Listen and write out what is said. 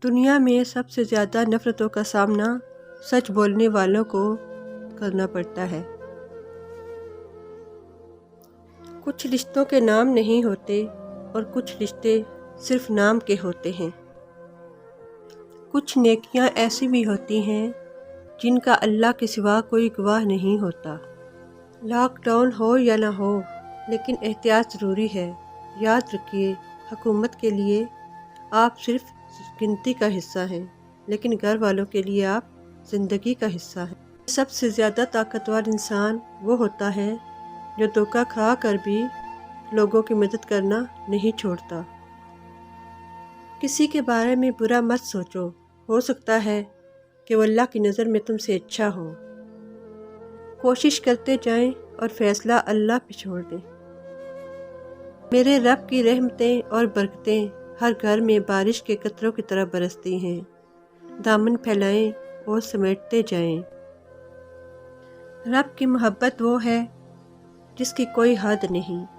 دنیا میں سب سے زیادہ نفرتوں کا سامنا سچ بولنے والوں کو کرنا پڑتا ہے۔ کچھ رشتوں کے نام نہیں ہوتے اور کچھ رشتے صرف نام کے ہوتے ہیں۔ کچھ نیکیاں ایسی بھی ہوتی ہیں جن کا اللہ کے سوا کوئی گواہ نہیں ہوتا۔ لاک ڈاؤن ہو یا نہ ہو، لیکن احتیاط ضروری ہے۔ یاد رکھیے، حکومت کے لیے آپ صرف گنتی کا حصہ ہیں، لیکن گھر والوں کے لیے آپ زندگی کا حصہ ہیں۔ سب سے زیادہ طاقتور انسان وہ ہوتا ہے جو دھوکہ کھا کر بھی لوگوں کی مدد کرنا نہیں چھوڑتا۔ کسی کے بارے میں برا مت سوچو، ہو سکتا ہے کہ وہ اللہ کی نظر میں تم سے اچھا ہو۔ کوشش کرتے جائیں اور فیصلہ اللہ پہ چھوڑ دیں۔ میرے رب کی رحمتیں اور برکتیں ہر گھر میں بارش کے قطروں کی طرح برستی ہیں۔ دامن پھیلائیں اور سمیٹتے جائیں۔ رب کی محبت وہ ہے جس کی کوئی حد نہیں۔